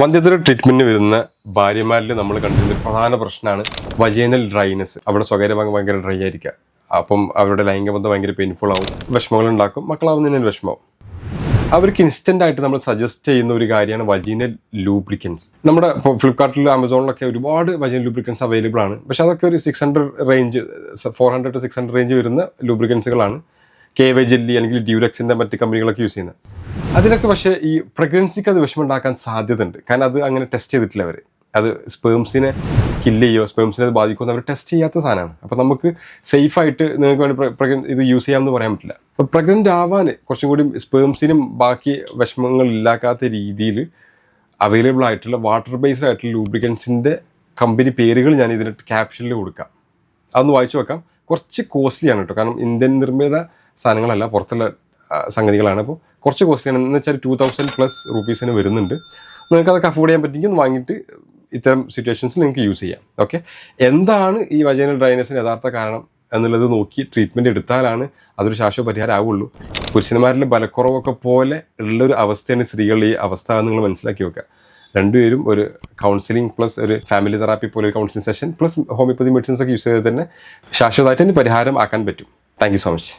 വന്ധ്യതര ട്രീറ്റ്മെന്റിന് വരുന്ന ഭാര്യമാരിൽ നമ്മൾ കണ്ടിരുന്ന ഒരു പ്രധാന പ്രശ്നമാണ് വജൈനൽ ഡ്രൈനെസ്. അവിടെ സ്വകാര്യഭാഗം ഭയങ്കര ഡ്രൈ ആയിരിക്കുക. അപ്പം അവരുടെ ലൈംഗികബന്ധം ഭയങ്കര പെയിൻഫുൾ ആവും, വിഷമങ്ങൾ ഉണ്ടാക്കും, മക്കളാവുന്നതിന് വിഷമമാവും. അവർക്ക് ഇൻസ്റ്റന്റ് ആയിട്ട് നമ്മൾ സജസ്റ്റ് ചെയ്യുന്ന ഒരു കാര്യമാണ് വജീനൽ ലൂബ്രിക്കൻസ്. നമ്മുടെ ഫ്ലിപ്കാർട്ടിലും ആമസോണിലൊക്കെ ഒരുപാട് വജീനൽ ലൂബ്രിക്കൻസ് അവൈലബിൾ ആണ്. പക്ഷെ അതൊക്കെ ഒരു 600 റേഞ്ച്, 400 to 600 റേഞ്ച് വരുന്ന ലൂബ്രിക്കൻസുകളാണ്. KY ജെല്ലി അല്ലെങ്കിൽ ഡ്യൂലക്സിന്റെ മറ്റ് കമ്പനികളൊക്കെ യൂസ് ചെയ്യുന്നത്. അതിലൊക്കെ പക്ഷേ ഈ പ്രഗ്നൻസിക്ക് അത് വിഷമം ഉണ്ടാക്കാൻ സാധ്യതയുണ്ട്. കാരണം അത് അങ്ങനെ ടെസ്റ്റ് ചെയ്തിട്ടില്ല അവർ. അത് സ്പേംസിനെ കില്ല് ചെയ്യുമോ, സ്പേംസിനെ അത് ബാധിക്കുമെന്ന് അവർ ടെസ്റ്റ് ചെയ്യാത്ത സാധനമാണ്. അപ്പോൾ നമുക്ക് സേഫായിട്ട് നിങ്ങൾക്ക് വേണ്ടി ഇത് യൂസ് ചെയ്യാമെന്ന് പറയാൻ പറ്റില്ല. അപ്പോൾ പ്രഗ്നൻ്റ് ആവാൻ കുറച്ചും കൂടി സ്പേംസിനും ബാക്കി വിഷമങ്ങൾ ഇല്ലാക്കാത്ത രീതിയിൽ അവൈലബിൾ ആയിട്ടുള്ള വാട്ടർ ബേസ്ഡ് ആയിട്ടുള്ള ലൂബ്രിക്കൻസിൻ്റെ കമ്പനി പേരുകൾ ഞാൻ ഇതിന് ക്യാപ്ഷനിൽ കൊടുക്കാം. അതൊന്ന് വായിച്ചു വെക്കാം. കുറച്ച് കോസ്റ്റ്ലിയാണ് കേട്ടോ, കാരണം ഇന്ത്യൻ നിർമ്മിത സാധനങ്ങളല്ല, പുറത്തുള്ള സംഗതികളാണ്. അപ്പോൾ കുറച്ച് കോസ്റ്റ്ലിയാണ്. എന്ന് വെച്ചാൽ 2000+ രൂപീസിന് വരുന്നുണ്ട്. നിങ്ങൾക്ക് അതൊക്കെ അഫോർഡ് ചെയ്യാൻ പറ്റുമെങ്കിൽ ഒന്ന് വാങ്ങിയിട്ട് ഇത്തരം സിറ്റുവേഷൻസിൽ നിങ്ങൾക്ക് യൂസ് ചെയ്യാം. ഓക്കെ, എന്താണ് ഈ വജൈനൽ ഡ്രൈനസിന് യഥാർത്ഥ കാരണം എന്നുള്ളത് നോക്കി ട്രീറ്റ്മെൻറ്റ് എടുത്താലാണ് അതൊരു ശാശ്വത പരിഹാരം ആവുള്ളൂ. പുരുഷന്മാരിലെ ബലക്കുറവൊക്കെ പോലെ ഉള്ളൊരു അവസ്ഥയാണ് സ്ത്രീകളുടെ ഈ അവസ്ഥ എന്ന് നിങ്ങൾ മനസ്സിലാക്കി വെക്കുക. രണ്ടുപേരും ഒരു കൗൺസിലിംഗ് പ്ലസ് ഒരു ഫാമിലി തെറാപ്പി പോലെ ഒരു counselling session plus homeopathy medicines ഒക്കെ യൂസ് ചെയ്ത് തന്നെ ശാശ്വതമായിട്ട് പരിഹാരം ആക്കാൻ പറ്റും. Thank you so much.